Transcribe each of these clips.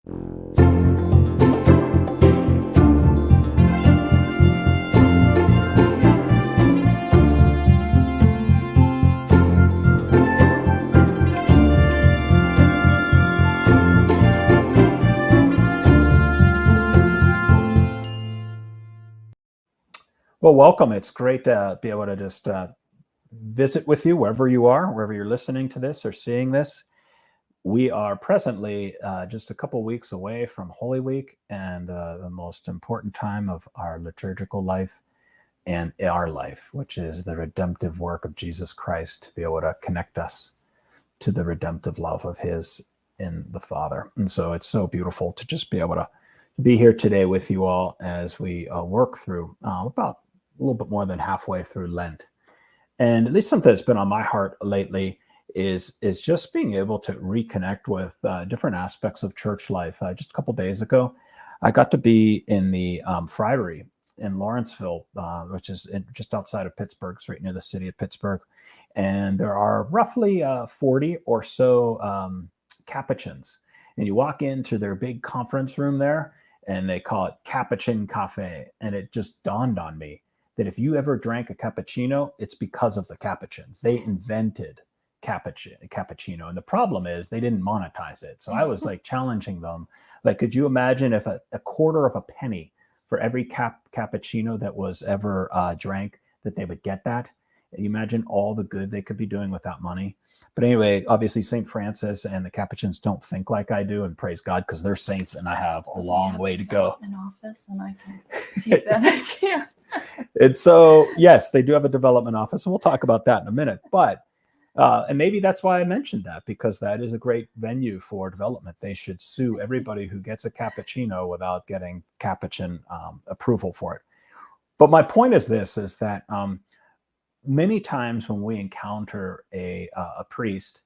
Well, welcome. It's great to be able to just visit with you wherever you are, wherever you're listening to this or seeing this. We are presently just a couple weeks away from Holy Week and the most important time of our liturgical life and our life, which is the redemptive work of Jesus Christ to be able to connect us to the redemptive love of His in the Father. And so it's so beautiful to just be able to be here today with you all as we work through about a little bit more than halfway through Lent. And at least something that's been on my heart lately is just being able to reconnect with different aspects of church life. Just a couple days ago, I got to be in the Friary in Lawrenceville, which is just outside of Pittsburgh. It's right near the city of Pittsburgh. And there are roughly 40 or so Capuchins. And you walk into their big conference room there, and they call it Capuchin Cafe. And it just dawned on me that if you ever drank a cappuccino, it's because of the Capuchins. They invented cappuccino. And the problem is they didn't monetize it. So I was like challenging them. Like, could you imagine if a quarter of a penny for every cappuccino that was ever drank, that they would get that? You imagine all the good they could be doing with that money. But anyway, obviously St. Francis and the Capuchins don't think like I do, and praise God, because they're saints and I have a long way to go. In office, and I can take that idea. And so, yes, they do have a development office, and we'll talk about that in a minute. But, and maybe that's why I mentioned that, because that is a great venue for development. They should sue everybody who gets a cappuccino without getting Capuchin approval for it. But my point is this, is that many times when we encounter a priest,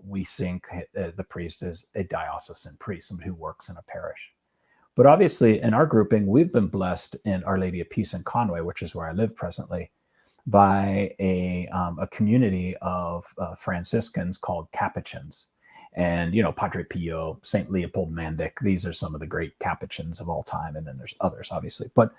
we think the priest is a diocesan priest, somebody who works in a parish. But obviously, in our grouping, we've been blessed in Our Lady of Peace in Conway, which is where I live presently, by a community of Franciscans called Capuchins. And, you know, Padre Pio, St. Leopold Mandic, these are some of the great Capuchins of all time. And then there's others, obviously. But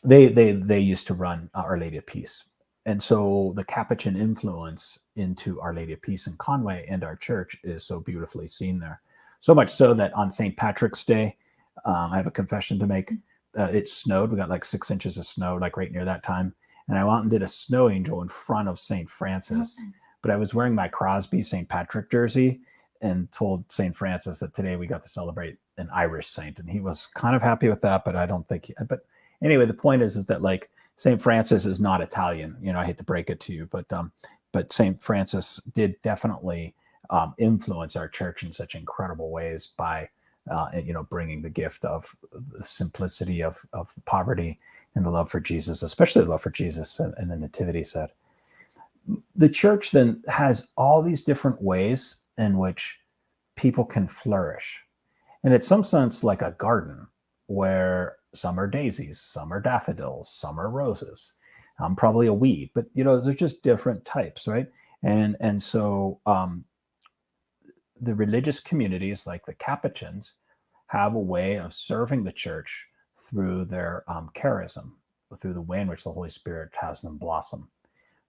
they used to run Our Lady of Peace. And so the Capuchin influence into Our Lady of Peace in Conway and our church is so beautifully seen there. So much so that on St. Patrick's Day, I have a confession to make. It snowed. We got like 6 inches of snow, like right near that time. And I went and did a snow angel in front of St. Francis. Okay. But I was wearing my Crosby St. Patrick jersey and told St. Francis that today we got to celebrate an Irish saint. And he was kind of happy with that, but I don't think but anyway, the point is that like St. Francis is not Italian. You know, I hate to break it to you, but St. Francis did definitely influence our church in such incredible ways by, bringing the gift of the simplicity of poverty and the love for Jesus, especially the love for Jesus and the nativity set. The church then has all these different ways in which people can flourish. And it's some sense like a garden where some are daisies, some are daffodils, some are roses. I'm probably a weed, but they're just different types, right? And so the religious communities like the Capuchins have a way of serving the church through their charism, through the way in which the Holy Spirit has them blossom.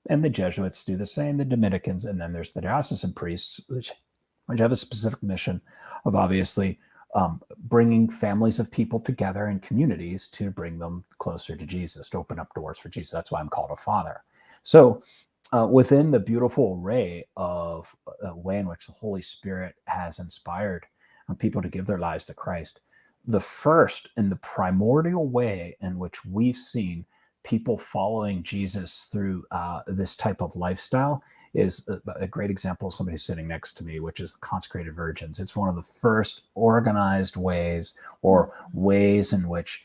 And the Jesuits do the same, the Dominicans, and then there's the diocesan priests, which have a specific mission of obviously bringing families of people together in communities to bring them closer to Jesus, to open up doors for Jesus. That's why I'm called a father. So within the beautiful array of way in which the Holy Spirit has inspired people to give their lives to Christ, the first and the primordial way in which we've seen people following Jesus through this type of lifestyle is a great example of somebody sitting next to me, which is the Consecrated Virgins. It's one of the first organized ways or ways in which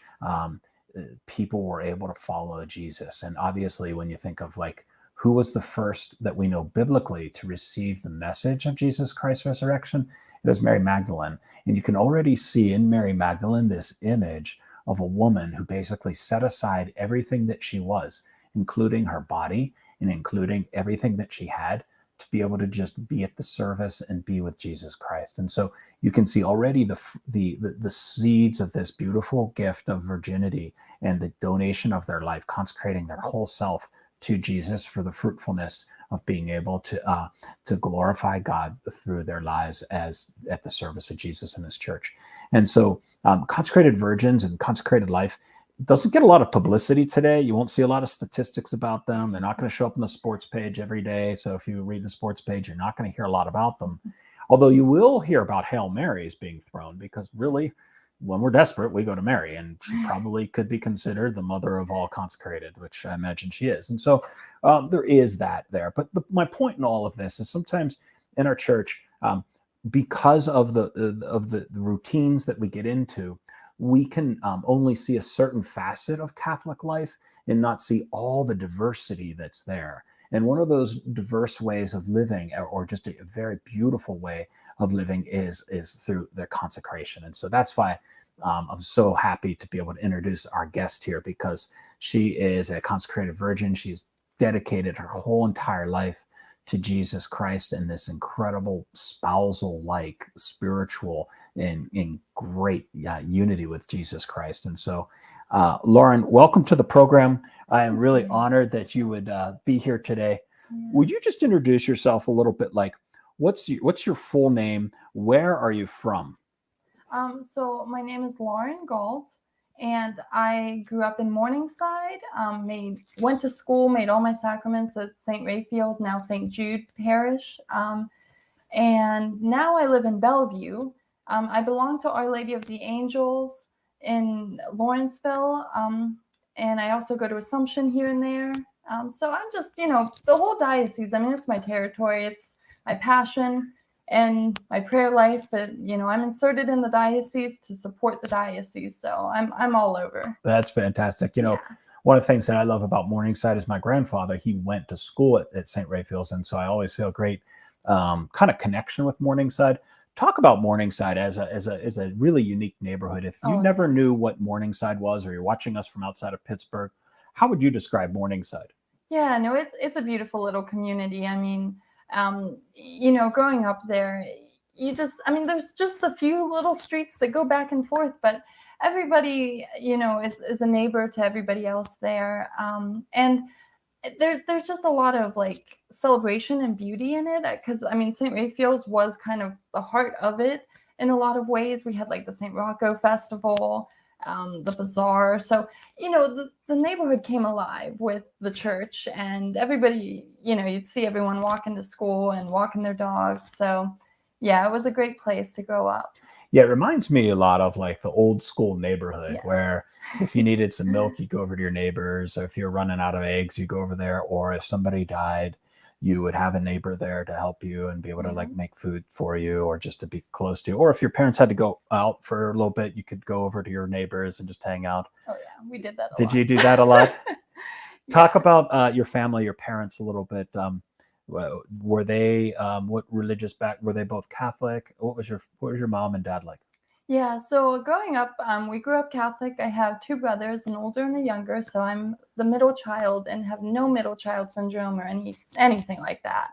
people were able to follow Jesus. And obviously, when you think of like, who was the first that we know biblically to receive the message of Jesus Christ's resurrection? It was Mary Magdalene. And you can already see in Mary Magdalene this image of a woman who basically set aside everything that she was, including her body and including everything that she had, to be able to just be at the service and be with Jesus Christ. And so you can see already the seeds of this beautiful gift of virginity and the donation of their life, consecrating their whole self to Jesus for the fruitfulness of being able to glorify God through their lives as at the service of Jesus and his church. And so consecrated virgins and consecrated life doesn't get a lot of publicity today. You won't see a lot of statistics about them. They're not going to show up on the sports page every day. So if you read the sports page, you're not going to hear a lot about them. Although you will hear about Hail Marys being thrown, because really, when we're desperate, we go to Mary, and she probably could be considered the mother of all consecrated, which I imagine she is. And so there is that there. But my point in all of this is sometimes in our church, because of the routines that we get into, we can only see a certain facet of Catholic life and not see all the diversity that's there. And one of those diverse ways of living, or just a very beautiful way of living, is through their consecration. And so that's why I'm so happy to be able to introduce our guest here, because she is a consecrated virgin. She's dedicated her whole entire life to Jesus Christ in this incredible spousal-like spiritual and in great unity with Jesus Christ. And so, Lauren, welcome to the program. I am really honored that you would be here today. Yeah. Would you just introduce yourself a little bit? Like, what's your full name? Where are you from? So my name is Lauren Gault, and I grew up in Morningside, went to school, made all my sacraments at St. Raphael's, now St. Jude Parish. And now I live in Bellevue. I belong to Our Lady of the Angels in Lawrenceville. And I also go to Assumption here and there. So I'm just, the whole diocese. I mean, it's my territory. It's my passion and my prayer life. But, I'm inserted in the diocese to support the diocese. So I'm all over. That's fantastic. One of the things that I love about Morningside is my grandfather. He went to school at St. Raphael's. And so I always feel great kind of connection with Morningside. Talk about Morningside as a really unique neighborhood. If you never knew what Morningside was, or you're watching us from outside of Pittsburgh, how would you describe Morningside? Yeah, no, it's a beautiful little community. I mean, growing up there, there's just a few little streets that go back and forth, but everybody, is a neighbor to everybody else there. And there's just a lot of like celebration and beauty in it, because St. Raphael's was kind of the heart of it in a lot of ways. We had like the St. Rocco Festival, the bazaar. So the neighborhood came alive with the church, and everybody, you'd see everyone walking to school and walking their dogs. So yeah, it was a great place to grow up. Yeah, it reminds me a lot of like the old school neighborhood, where if you needed some milk, you go over to your neighbors, or if you're running out of eggs, you go over there, or if somebody died, you would have a neighbor there to help you and be able to like make food for you, or just to be close to. Or if your parents had to go out for a little bit, you could go over to your neighbors and just hang out. Oh yeah, we did that a lot. Did you do that a lot? Talk about your family, your parents a little bit. Were they what religious were they both Catholic? What was your mom and dad like? Yeah, so growing up, we grew up Catholic. I have two brothers, an older and a younger, so I'm the middle child and have no middle child syndrome or anything like that.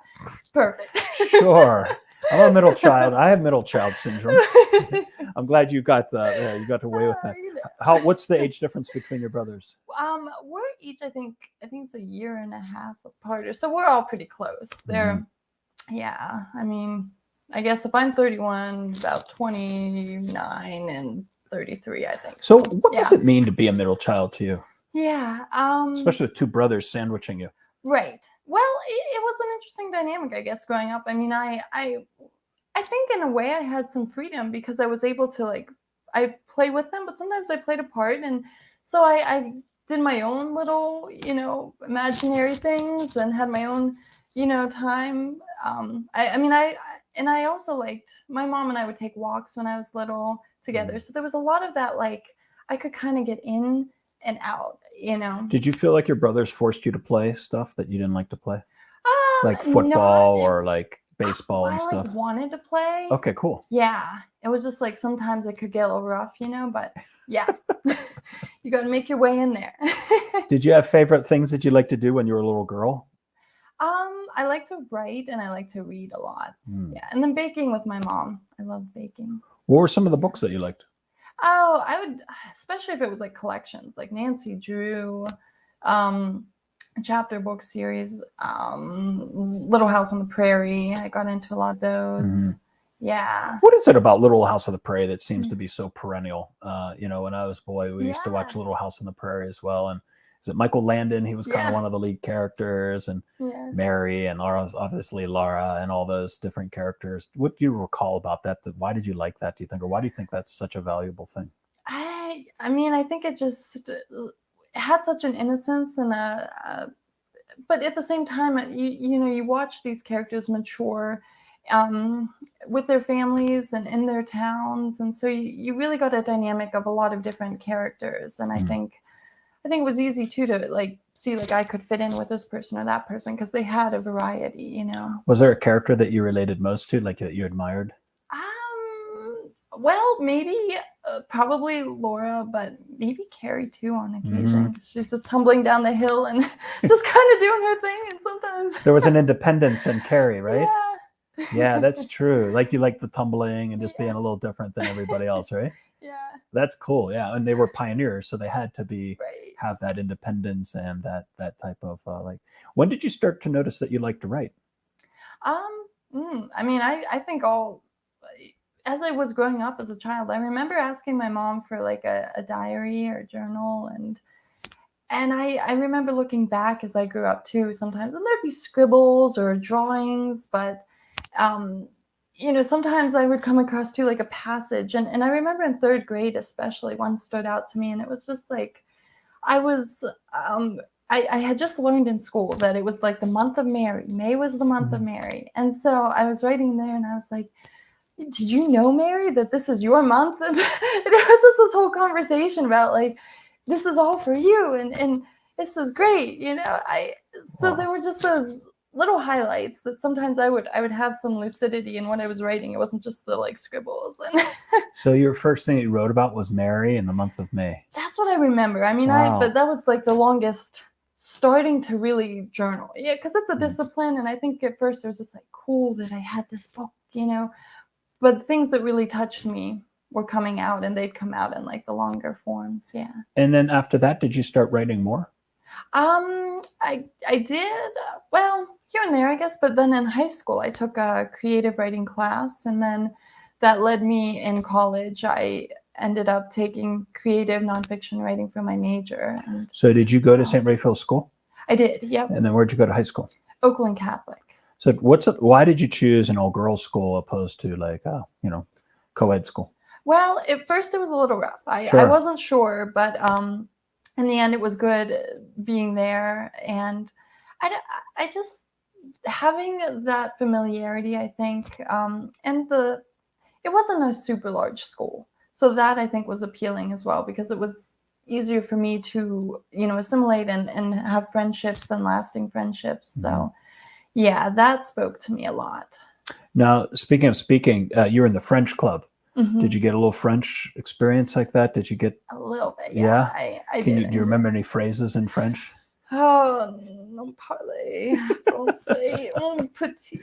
Perfect. Sure. I'm a middle child. I have middle child syndrome. I'm glad you got away with that. What's the age difference between your brothers? We're each, I think it's a year and a half apart, so we're all pretty close. They're, yeah. I guess if I'm 31, about 29 and 33, I think. So what does it mean to be a middle child to you? Yeah. Especially with two brothers sandwiching you. Right. Well, it was an interesting dynamic, I guess, growing up. I think in a way I had some freedom, because I was able to I play with them, but sometimes I played a part. And so I did my own little, imaginary things and had my own, time. I also liked, my mom and I would take walks when I was little together. So there was a lot of that, I could kind of get in and out, Did you feel like your brothers forced you to play stuff that you didn't like to play? Like football or like baseball and stuff? I wanted to play. Okay, cool. Yeah. It was just sometimes it could get a little rough, but yeah, you got to make your way in there. Did you have favorite things that you liked to do when you were a little girl? I like to write and I like to read a lot. Hmm. Yeah, and then baking with my mom. I love baking. What were some of the books that you liked? Oh, I would, especially if it was like collections, like Nancy Drew, um, chapter book series, Little House on the Prairie. I got into a lot of those. Mhm. Yeah. What is it about Little House on the Prairie that seems to be so perennial? When I was a boy, we used to watch Yeah. Little House on the Prairie as well. And is it Michael Landon? He was kind of Yeah. one of the lead characters, and Yeah. Mary and Laura's obviously Laura and all those different characters. What do you recall about that? Why did you like that, do you think? Or why do you think that's such a valuable thing? I mean, I think it just had such an innocence and but at the same time, you watch these characters mature um, with their families and in their towns, and so you really got a dynamic of a lot of different characters. And Mm. I think it was easy too to like see like I could fit in with this person or that person because they had a variety. Was there a character that you related most to, like that you admired? Well, maybe probably Laura, but maybe Carrie too on occasion. She's just tumbling down the hill and just kind of doing her thing, and sometimes There was an independence in Carrie, right? yeah, Yeah, that's true. Like you like the tumbling and just being yeah, a little different than everybody else, right? yeah, That's cool. Yeah, and they were pioneers, so they had to right. have that independence and that type of like. When did you start to notice that you like to write? I mean, I think all as I was growing up as a child, I remember asking my mom for like a diary or journal, and I remember looking back as I grew up too sometimes, and there'd be scribbles or drawings, but um, sometimes I would come across too like a passage, and I remember in third grade especially one stood out to me, and it was just like I was I had just learned in school that it was like the month of Mary. May was the month of Mary, and so I was writing there, and I was like, did you know, Mary, that this is your month? And it was just this whole conversation about like, this is all for you, and this is great. So Wow. there were just those little highlights that sometimes I would have some lucidity in what I was writing. It wasn't just the like scribbles. And So your first thing you wrote about was Mary in the month of May. that's what I remember. I mean, Wow. but that was like the longest starting to really journal. Yeah, because it's a discipline, and I think at first it was just like cool that I had this book. But things that really touched me were coming out, and they'd come out in like the longer forms. Yeah. And then after that, did you start writing more? I did well here and there, I guess. But then in high school, I took a creative writing class, and then that led me in college. I ended up taking creative nonfiction writing for my major. And So did you go to St. Raphael's School? I did. Yep. And then where'd you go to high school? Oakland Catholic. So why did you choose an all-girls school opposed to like, co-ed school? Well, at first it was a little rough. I Sure. wasn't sure, but in the end, it was good being there. And I just having that familiarity, I think, and it wasn't a super large school. So that I think was appealing as well, because it was easier for me to, assimilate and have friendships and lasting friendships. So yeah, that spoke to me a lot. Now, speaking of speaking, you were in the French club. Mhm. Did you get a little French experience like that? Did you get A little bit? Yeah? I do did. you remember any phrases in French? Oh, non parler français, mon petit.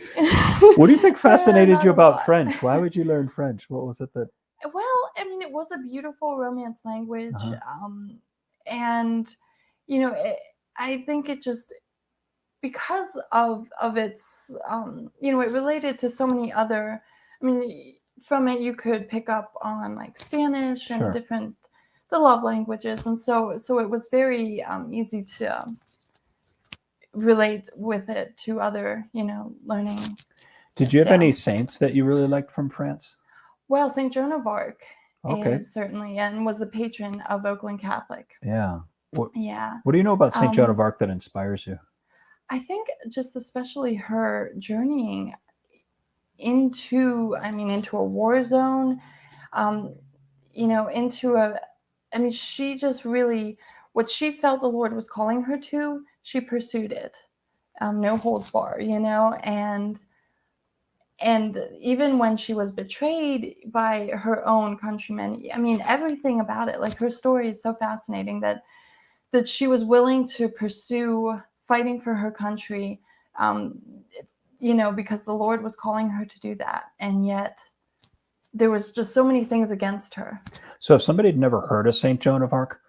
What do you think fascinated Not you a about lot. French? Why would you learn French? What was it that Well, I mean, it was a beautiful Romance language, Uh-huh. and I think it just because of its it related to so many other. I mean, from it you could pick up on like Spanish and Sure. the love languages, and so it was very easy to relate with it to other learning. Did you have Yeah. any saints that you really liked from France? Well, St. Joan of Arc Okay. is certainly and was the patron of Oakland Catholic. Yeah. Yeah. What do you know about St. Joan of Arc that inspires you? I think just especially her journeying into a war zone, into she just really, what she felt the Lord was calling her to, she pursued it. No holds bar, and even when she was betrayed by her own countrymen, everything about it, like her story is so fascinating that she was willing to pursue fighting for her country, um, because the Lord was calling her to do that. And yet there was just so many things against her. So if somebody had never heard of St. Joan of Arc,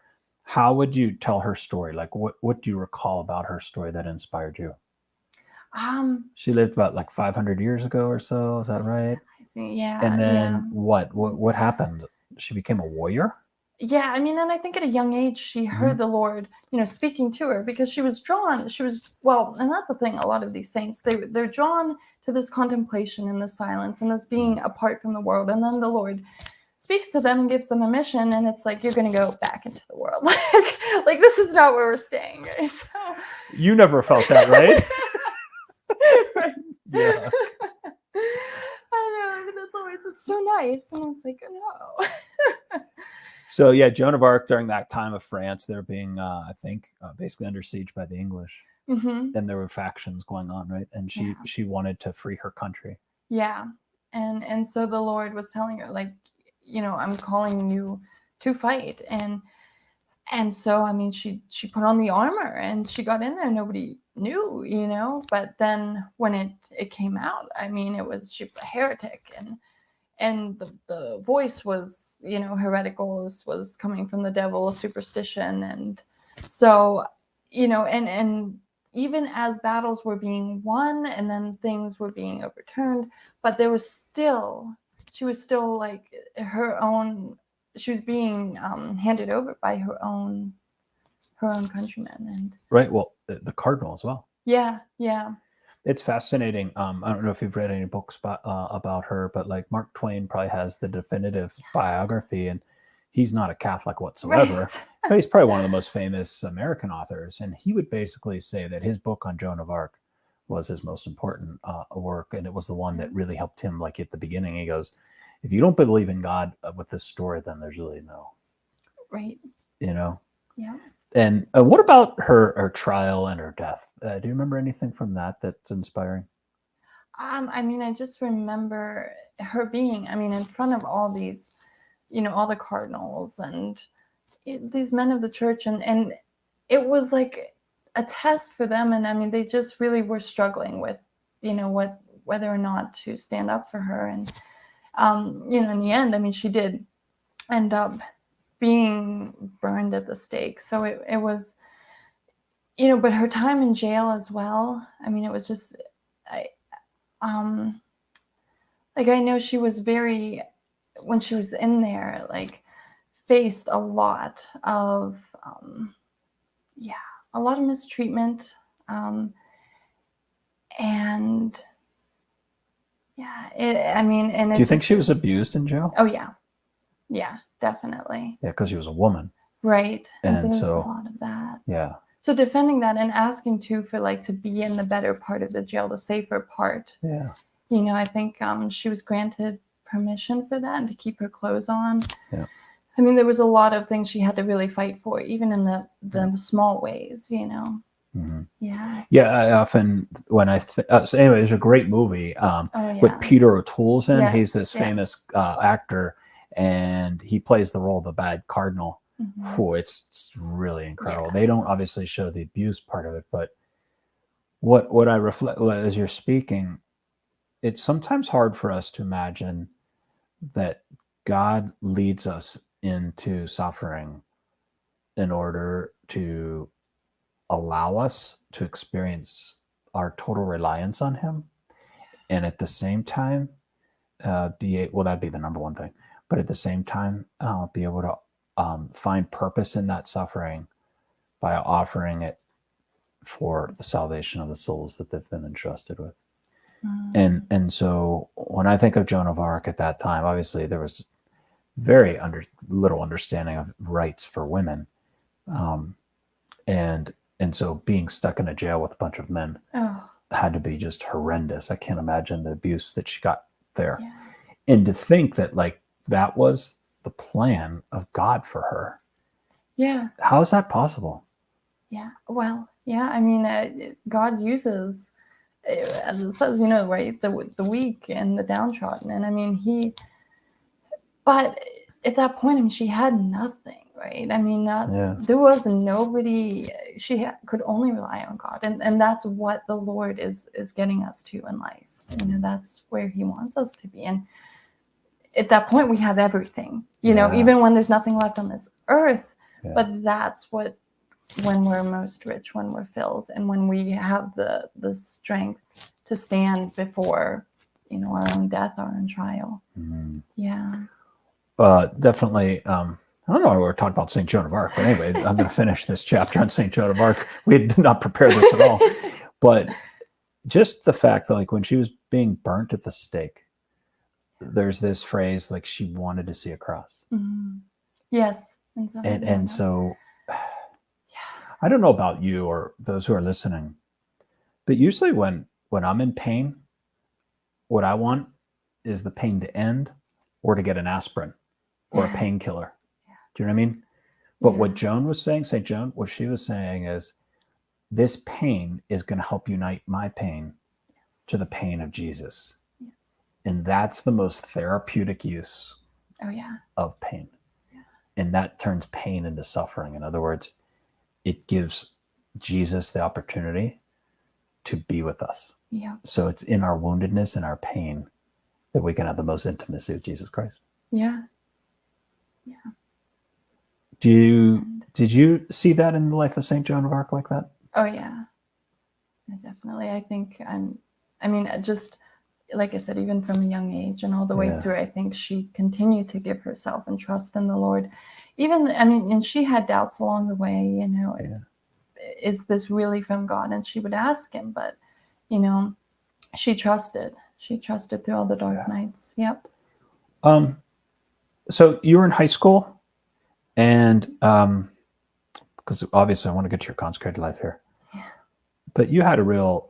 how would you tell her story? Like, what do you recall about her story that inspired you? She lived about like 500 years ago or so. Is that right? Yeah. And then what happened? She became a warrior? Yeah, I mean, and I think at a young age, she heard the Lord, speaking to her, because and that's the thing, a lot of these saints, they're drawn to this contemplation and this silence and this being apart from the world. And then the Lord speaks to them and gives them a mission. And it's like, you're going to go back into the world. like this is not where we're staying. Right? So, you never felt that, right? right. Yeah. I know, it's so nice. And it's like, no. So yeah, Joan of Arc, during that time of France, they're being, I think, basically under siege by the English, and there were factions going on, right? And she wanted to free her country. Yeah, and so the Lord was telling her, like, I'm calling you to fight, and so I mean, she put on the armor and she got in there. Nobody knew, but then when it came out, I mean, she was a heretic, and the voice was, heretical. This was coming from the devil, superstition. And so, and even as battles were being won and then things were being overturned, but she was still like she was being handed over by her own countrymen. And right. Well, the cardinal as well. Yeah. It's fascinating. I don't know if you've read any books about her, but like Mark Twain probably has the definitive biography, and he's not a Catholic whatsoever, Right. but he's probably one of the most famous American authors. And he would basically say that his book on Joan of Arc was his most important work. And it was the one that really helped him. Like at the beginning, he goes, if you don't believe in God with this story, then there's really no, Right. Yeah. And what about her trial and her death? Do you remember anything from that's inspiring? I mean, I just remember her being, in front of all these, all the cardinals and these men of the church, and it was like a test for them. And I mean, they just really were struggling with, whether or not to stand up for her. And, in the end, I mean, she did end up being burned at the stake. So it was, but her time in jail as well. I mean, it was just, I know she was when she was in there, like faced a lot of, a lot of mistreatment. And and do you think she was abused in jail? Oh yeah. Yeah, definitely. Yeah, because she was a woman. Right. And so there's a lot of that. Yeah. So defending that and asking too for to be in the better part of the jail, the safer part. Yeah. I think she was granted permission for that and to keep her clothes on. Yeah. I mean, there was a lot of things she had to really fight for, even in the small ways, Mm-hmm. Yeah. Yeah, I often, when so anyway, there's a great movie with Peter O'Toole's in. He's this famous actor, and he plays the role of the bad cardinal. It's really incredible. They don't obviously show the abuse part of it, but what I reflect as you're speaking, it's sometimes hard for us to imagine that God leads us into suffering in order to allow us to experience our total reliance on him, and at the same time that'd be the number one thing, but at the same time be able to find purpose in that suffering by offering it for the salvation of the souls that they've been entrusted with. And so when I think of Joan of Arc at that time, obviously there was very little understanding of rights for women, and so being stuck in a jail with a bunch of men had to be just horrendous. I can't imagine the abuse that she got there. Yeah. And to think that that was the plan of God for her. Yeah. How is that possible? Yeah. Well, yeah. I mean, God uses, as it says, right, the weak and the downtrodden. And I mean, but at that point, I mean, she had nothing. right? I mean, Yeah. there was nobody. Could only rely on God, and that's what the Lord is getting us to in life. You know, that's where He wants us to be. And at that point, we have everything. You know, even when there's nothing left on this earth. Yeah. But that's when we're most rich, when we're filled, and when we have the strength to stand before, you know, our own death, our own trial. Mm. Yeah. Definitely. I don't know why we're talking about St. Joan of Arc, but anyway, I'm going to finish this chapter on St. Joan of Arc. We did not prepare this at all. But just the fact that, like, when she was being burnt at the stake, there's this phrase, like, she wanted to see a cross. Mm-hmm. Yes. And so I don't know about you or those who are listening, but usually when I'm in pain, what I want is the pain to end or to get an aspirin or a painkiller. Do you know what I mean? But what Joan was saying, St. Joan, what she was saying is, this pain is going to help unite my pain to the pain of Jesus. Yes. And that's the most therapeutic use of pain. Yeah. And that turns pain into suffering. In other words, it gives Jesus the opportunity to be with us. Yeah. So it's in our woundedness and our pain that we can have the most intimacy with Jesus Christ. Yeah. Yeah. Did you see that in the life of St. Joan of Arc like that? Oh, yeah. Definitely. I think just like I said, even from a young age and all the way through, I think she continued to give herself and trust in the Lord. And she had doubts along the way, you know, is this really from God? And she would ask Him, but, you know, she trusted. She trusted through all the dark nights. Yep. So you were in high school? And because obviously I want to get to your consecrated life here. Yeah. But you had a real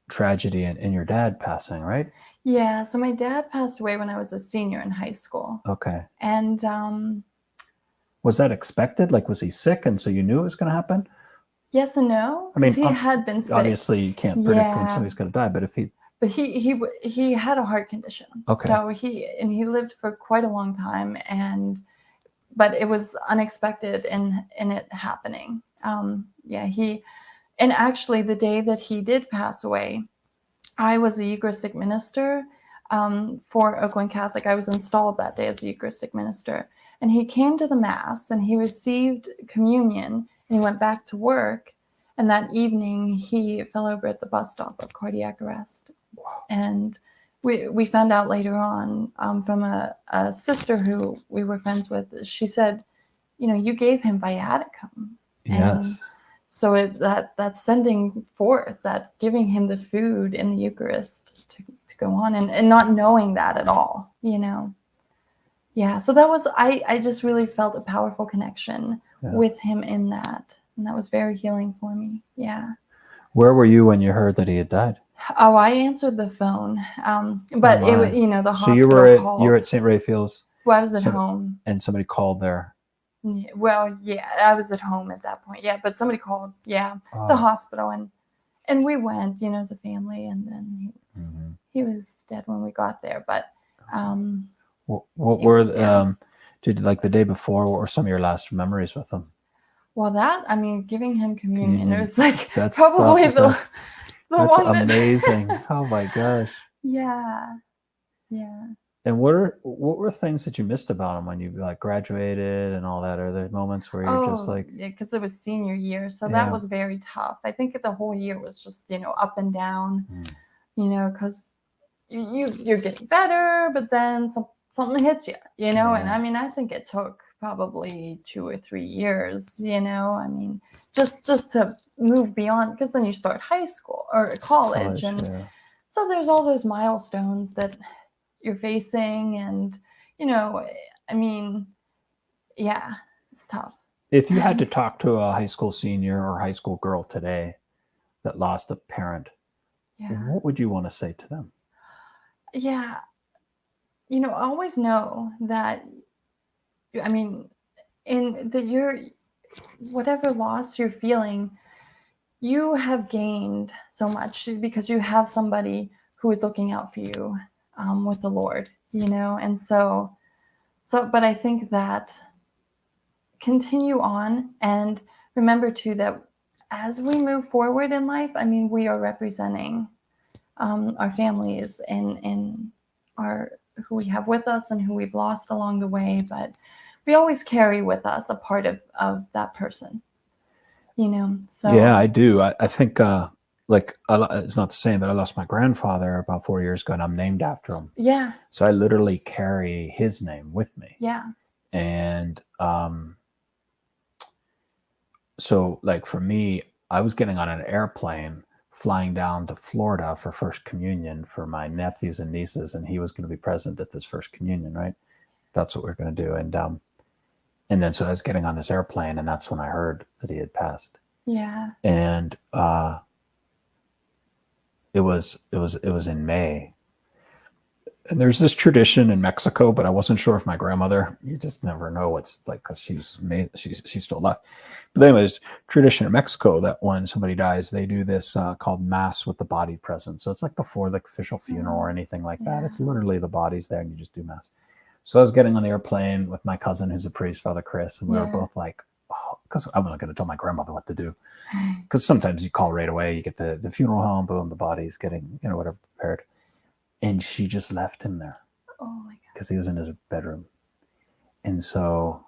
tragedy in your dad passing, right? Yeah. So my dad passed away when I was a senior in high school. Okay. And was that expected? Like, was he sick and so you knew it was going to happen? Yes and no. I mean, he had been sick. Obviously you can't predict when somebody's going to die, but if he... But he had a heart condition. Okay. So he lived for quite a long time, but it was unexpected in it happening. And actually the day that he did pass away, I was a Eucharistic minister for Oakland Catholic. I was installed that day as a Eucharistic minister. And he came to the Mass and he received communion and he went back to work. And that evening he fell over at the bus stop of cardiac arrest. Wow. And we found out later on from a sister who we were friends with. She said, you know, you gave him viaticum. Yes. And so that's sending forth, that giving him the food in the Eucharist to go on and not knowing that at all, you know. Yeah. So that was, I just really felt a powerful connection with him in that. And that was very healing for me. Yeah. Where were you when you heard that he had died? Oh, I answered the phone, but it was, you know, the hospital. So you were at St. Raphael's. Well, I was at home, and somebody called there. Well, yeah, I was at home at that point. Yeah, but somebody called. Yeah, the hospital, and we went, you know, as a family, and then he was dead when we got there. But what were did, like, the day before? What were some of your last memories with him? Well, giving him communion, it was like probably the That's amazing. Oh my gosh. Yeah. Yeah. And what were things that you missed about him when you graduated and all that? Are there moments where you're just like... Yeah, because it was senior year, so that was very tough. I think the whole year was just, you know, up and down, you know, because you're getting better, but then something hits you, you know. And I think it took probably 2 or 3 years, you know. Just to move beyond, because then you start high school or college and so there's all those milestones that you're facing, and you know, it's tough. If you had to talk to a high school senior or high school girl today that lost a parent, what would you want to say to them? Yeah, you know, always know that, in that you're, whatever loss you're feeling, you have gained so much because you have somebody who is looking out for you with the Lord, you know. And so, but I think that continue on, and remember too that as we move forward in life, I mean, we are representing our families and our who we have with us and who we've lost along the way, but we always carry with us a part of that person, so Yeah, I do. I think it's not the same, but I lost my grandfather about 4 years ago, and I'm named after him. yeah, So I literally carry his name with me. yeah, And so like for me, I was getting on an airplane flying down to Florida for First Communion for my nephews and nieces, and he was going to be present at this First Communion, right? That's what we're going to do. And then so I was getting on this airplane, and that's when I heard that he had passed. yeah, And it was in May. And there's this tradition in Mexico, but I wasn't sure if my grandmother, you just never know what's like, because she's still left. But anyways, tradition in Mexico that when somebody dies, they do this called Mass with the body present. So it's like before the official funeral or anything like that. It's literally the body's there and you just do Mass. So I was getting on the airplane with my cousin, who's a priest, Father Chris, and we were both like, oh, because I wasn't going to tell my grandmother what to do. Because sometimes you call right away, you get the funeral home, boom, the body's getting, whatever prepared. And she just left him there. Oh my God. Because he was in his bedroom. And so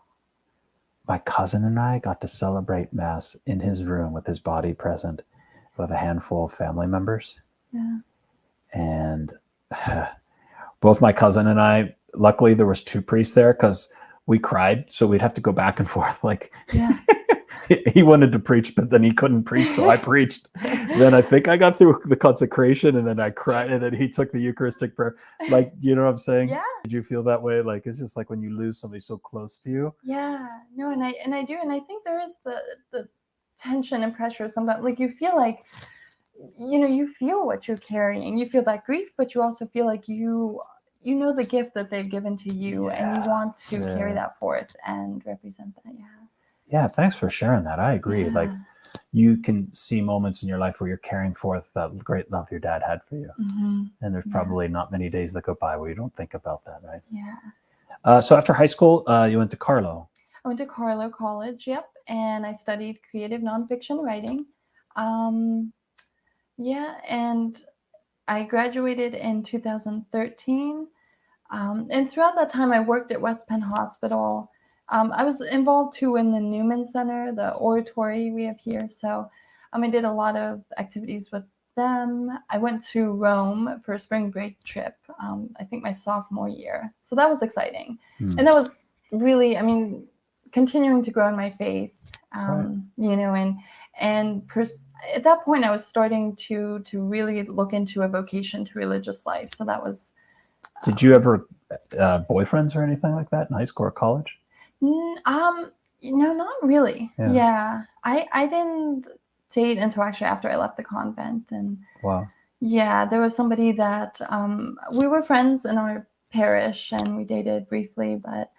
my cousin and I got to celebrate Mass in his room with his body present with a handful of family members. Yeah. And both my cousin and I, luckily there was 2 priests there because we cried. So we'd have to go back and forth. Like, yeah. He wanted to preach, but then he couldn't preach, so I preached. Then I think I got through the consecration, and then I cried, and then he took the Eucharistic prayer. Like, you know what I'm saying? Yeah. Did you feel that way? Like, it's just like when you lose somebody so close to you. Yeah. No, and I do, and I think there is the tension and pressure sometimes. Like you feel like, you feel what you're carrying. You feel that grief, but you also feel like you know the gift that they've given to you, and you want to carry that forth and represent that. Yeah. Yeah, thanks for sharing that. I agree. Yeah. Like, you can see moments in your life where you're carrying forth that great love your dad had for you. Mm-hmm. And there's probably not many days that go by where you don't think about that, right? Yeah. So after high school, you went to Carlow. I went to Carlow College, yep, and I studied creative nonfiction writing. And I graduated in 2013. And throughout that time, I worked at West Penn Hospital. I was involved too in the Newman Center, the oratory we have here. So I did a lot of activities with them. I went to Rome for a spring break trip, I think my sophomore year. So that was exciting. And that was really, continuing to grow in my faith, at that point I was starting to really look into a vocation to religious life. So that was. Did you ever boyfriends or anything like that in high school or college? No, not really. Yeah. I didn't date until actually after I left the convent. And wow. Yeah, there was somebody that we were friends in our parish and we dated briefly, but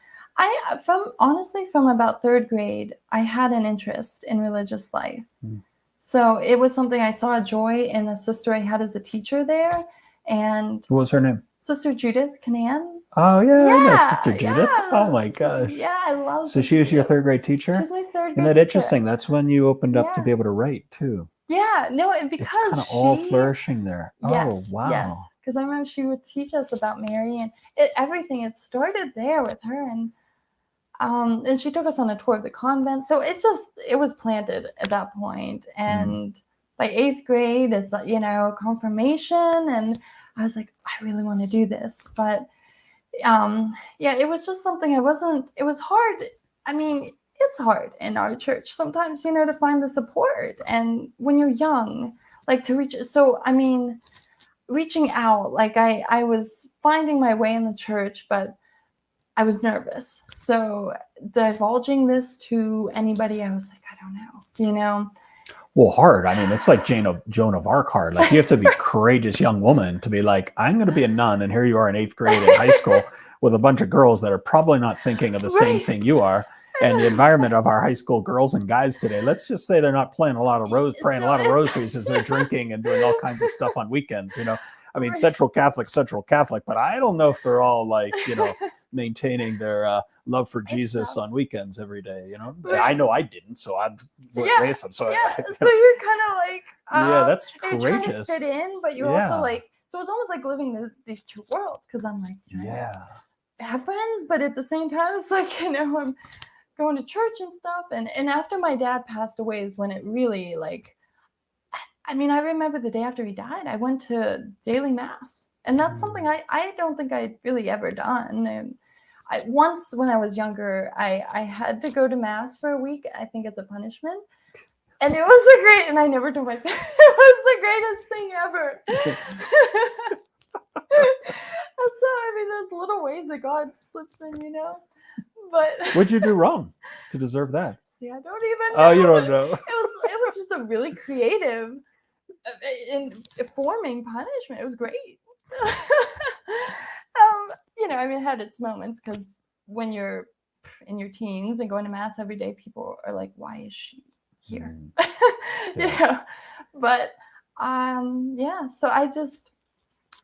from about 3rd grade, I had an interest in religious life. So it was something I saw a joy in a sister I had as a teacher there. And what was her name? Sister Judith Canan. Oh, yeah, I know Sister Judith. Yeah. Oh, my gosh. Yeah, I love So she was your 3rd grade teacher? She's my 3rd grade Isn't that teacher. interesting? That's when you opened up to be able to write, too. Yeah, no, and because it's kind of all flourishing there. Yes, oh, wow. Yes, because I remember she would teach us about Mary and everything. It started there with her, and she took us on a tour of the convent. So it was planted at that point. And by 8th grade, it's confirmation, and I was like, I really want to do this, but it was just something it was hard. It's hard in our church sometimes, to find the support. And when you're young, like to reach. So, reaching out, like I was finding my way in the church, but I was nervous. So divulging this to anybody, I was like, I don't know, Well, hard. It's like Joan of Arc hard. Like, you have to be a courageous young woman to be like, I'm going to be a nun. And here you are in 8th grade in high school with a bunch of girls that are probably not thinking of the same thing you are. And the environment of our high school girls and guys today, let's just say they're not praying a lot of rosaries as they're drinking and doing all kinds of stuff on weekends. Central Catholic, but I don't know if they're all like, maintaining their love for Jesus so. on weekends every day. You know, But- I know I didn't, so I'm Yeah, with them. So yeah. So you're kind of like, yeah, that's you're trying to courageous. fit in, but you're Yeah. also like, so it's almost like living these two worlds. Because I'm like, Yeah. I have friends, but at the same time, it's like, I'm going to church and stuff. And after my dad passed away is when it really like, I mean, I remember the day after he died, I went to daily mass. And that's something I don't think I'd really ever done. And once when I was younger, I had to go to mass for a week, I think as a punishment. And it was great, and I never told my parents. It was the greatest thing ever. So, I mean, there's little ways that God slips in, But What'd you do wrong to deserve that? see, I don't even know. Oh, you don't know. It was just a really creative informing punishment. It was great. I mean, it had its moments because when you're in your teens and going to mass every day, people are like, "Why is she here?" Yeah. But yeah. So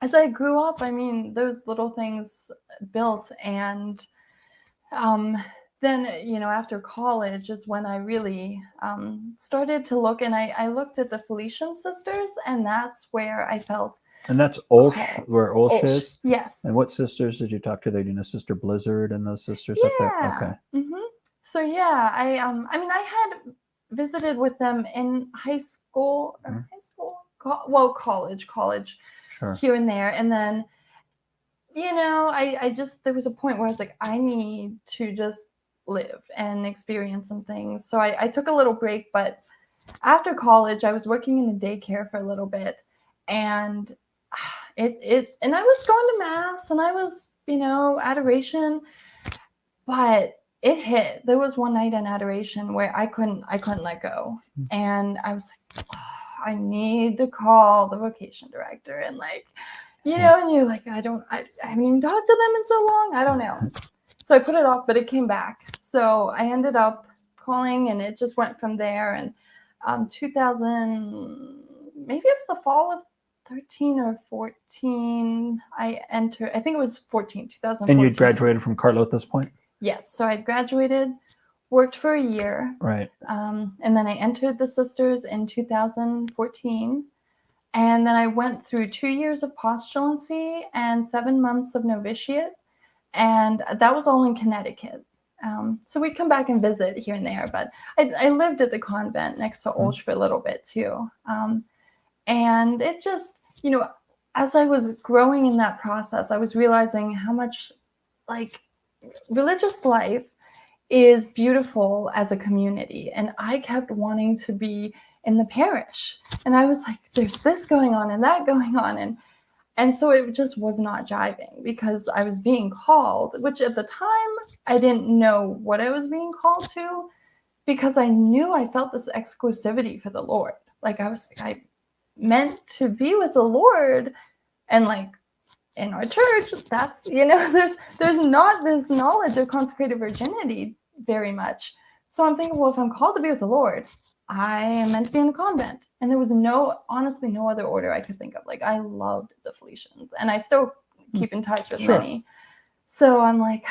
as I grew up, I mean, those little things built, and then after college is when I really started to look, and I looked at the Felician sisters, and that's where I felt. And that's Olsh, where Olsh is? Yes. And what sisters did you talk to there? Do you know Sister Blizzard and those sisters up there? Okay. Mm-hmm. So yeah, I mean, I had visited with them in high school, college Sure. here and there. And then, I just, there was a point where I was like, I need to just live and experience some things. So I took a little break, but after college, I was working in a daycare for a little bit, and and I was going to mass, and I was, adoration, but it hit. There was one night in adoration where I couldn't let go, and I was like, I need to call the vocation director, and and you're like, I haven't even talked to them in so long. I don't know. So I put it off, but it came back. So I ended up calling, and it just went from there. And 2000, maybe it was the fall of 13 or 14, I entered, I think it was 2014. And you graduated from Carlo at this point? Yes. So I graduated, worked for a year. Right. And then I entered the sisters in 2014. And then I went through 2 years of postulancy and 7 months of novitiate. And that was all in Connecticut. So we'd come back and visit here and there. But I lived at the convent next to Olsh for a little bit too. And it just, as I was growing in that process, I was realizing how much religious life is beautiful as a community. And I kept wanting to be in the parish. And I was like, there's this going on and that going on. And so it just was not jiving because I was being called, which at the time I didn't know what I was being called to, because I knew I felt this exclusivity for the Lord. I meant to be with the Lord, and in our church, that's, there's not this knowledge of consecrated virginity very much. So I'm thinking, well, if I'm called to be with the Lord, I am meant to be in the convent. And there was honestly no other order I could think of. I loved the Felicians, and I still keep in touch with many. So I'm like,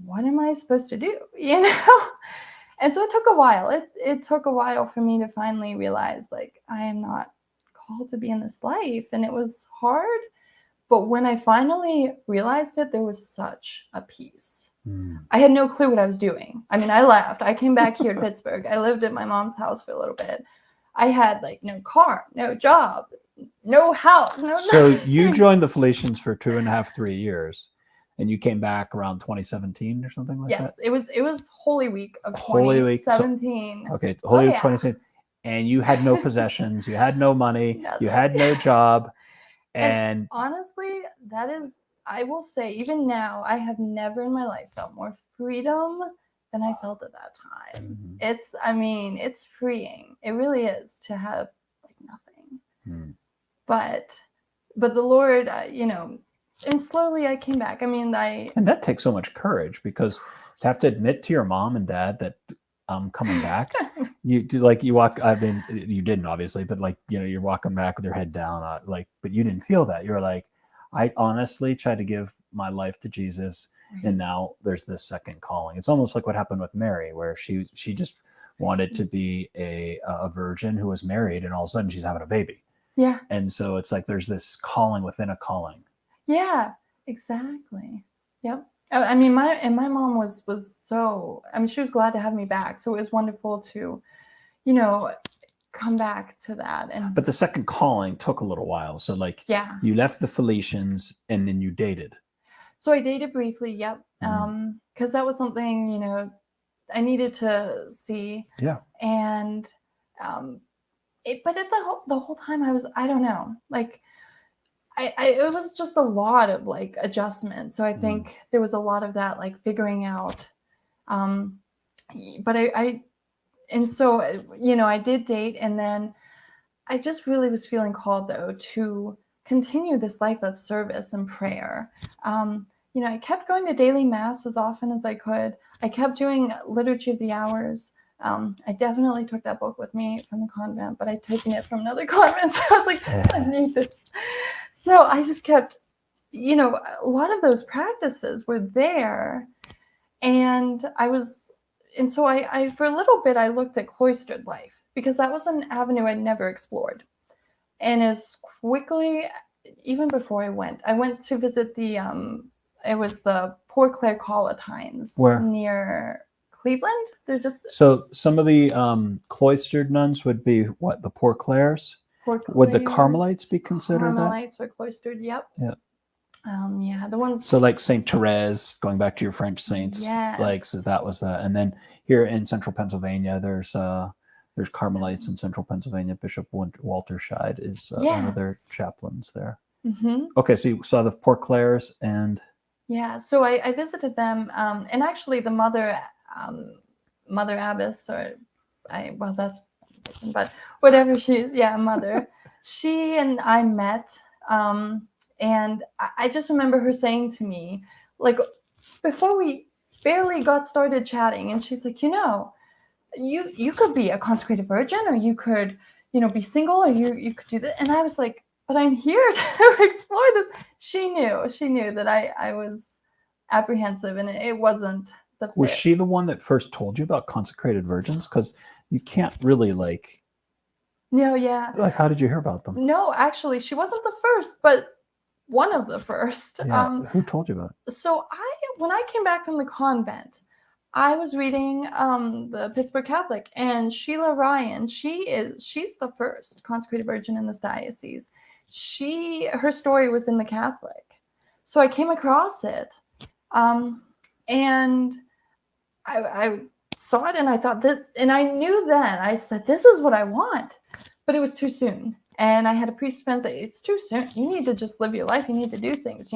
what am I supposed to do? And so it took a while. It took a while for me to finally realize, I am not called to be in this life. And it was hard. But when I finally realized it, there was such a peace. I had no clue what I was doing. I mean, I left. I came back here to Pittsburgh. I lived at my mom's house for a little bit. I had no car, no job, no house, no So nothing. you joined the Felicians for 2.5, 3 years, and you came back around 2017 or something like that? Yes, it was Holy Week of Holy Week. 2017. Okay, Holy Week yeah. 2017. And you had no possessions, you had no money, Nothing. you had no job. And honestly, that is, I will say, even now, I have never in my life felt more freedom than I felt at that time. Mm-hmm. It's freeing. It really is to have nothing. But the Lord, and slowly I came back. And that takes so much courage, because to have to admit to your mom and dad that I'm coming back, you walk. You didn't obviously, but you're walking back with your head down, but you didn't feel that. You're like, I honestly tried to give my life to Jesus, And now there's this second calling. It's almost like what happened with Mary, where she just wanted to be a virgin who was married, and all of a sudden she's having a baby. Yeah. And so it's like there's this calling within a calling. Yeah, exactly. Yep. I mean, my mom was so, I mean, she was glad to have me back. So it was wonderful to, come back to that. And But the second calling took a little while. So like yeah. you left the Felicians and then you dated. So I dated briefly. Yep. Mhm. Because that was something, I needed to see. Yeah. And, but at the whole time I don't know, like, it was just a lot of like adjustment. So I think there was a lot of that, like figuring out. But and so, I did date, and then I just really was feeling called though to continue this life of service and prayer. I kept going to daily mass as often as I could. I kept doing Liturgy of the Hours. I definitely took that book with me from the convent, but I'd taken it from another convent. So I was like, I need this. So I just kept, a lot of those practices were there. And so I for a little bit, I looked at cloistered life, because that was an avenue I'd never explored. And as quickly, even before I went to visit it was the Poor Clare Collatines. Where? Near Cleveland. They're just. So some of the cloistered nuns would be what, the Poor Clares? Would the Carmelites be considered Carmelites are cloistered? Yep. Yeah. Yeah, the ones. So like Saint Therese, going back to your French saints, yes. like so that was that. And then here in central Pennsylvania, there's Carmelites in central Pennsylvania. Bishop Walter Scheid is one of their chaplains there. Mm-hmm. Okay, so you saw the Poor Clares and. Yeah, so I visited them, and actually the mother abbess, that's, but whatever mother, she and I met, and I just remember her saying to me, like, before we barely got started chatting, and she's like, you could be a consecrated virgin, or you could, be single, or you could do that. And I was like, but I'm here to explore this. She knew that I was apprehensive, and it wasn't the fit. Was she the one that first told you about consecrated virgins? Because you can't really No, yeah. Like, how did you hear about them? No, actually, she wasn't the first, but one of the first. Yeah. Who told you about it? So when I came back from the convent, I was reading the Pittsburgh Catholic, and Sheila Ryan, she's the first consecrated virgin in this diocese. Her story was in the Catholic. So I came across it, and I saw it, and I thought that, and I knew then, I said, this is what I want, but it was too soon. And I had a priest friend say, it's too soon. You need to just live your life. You need to do things,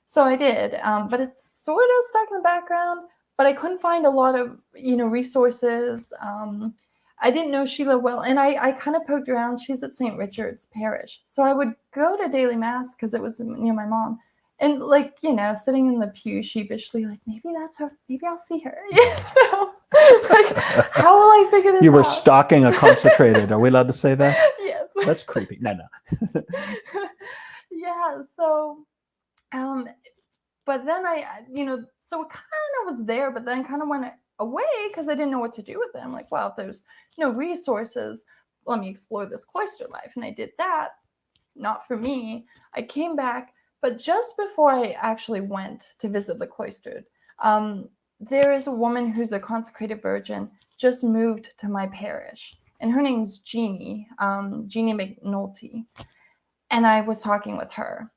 So I did, but it's sort of stuck in the background. But I couldn't find a lot of, resources. I didn't know Sheila well, and I kind of poked around. She's at St. Richard's Parish. So I would go to daily mass because it was near my mom. And sitting in the pew sheepishly, like, maybe that's her. Maybe I'll see her. Like, how will I figure this out? You were stalking a consecrated. Are we allowed to say that? Yes. That's creepy. No. Yeah. So, but then so it kind of was there, but then kind of went away because I didn't know what to do with it. I'm like, well, if there's no resources, let me explore this cloister life. And I did that. Not for me. I came back, but just before I actually went to visit the cloistered, there is a woman who's a consecrated virgin, just moved to my parish, and her name's Jeannie McNulty. And I was talking with her.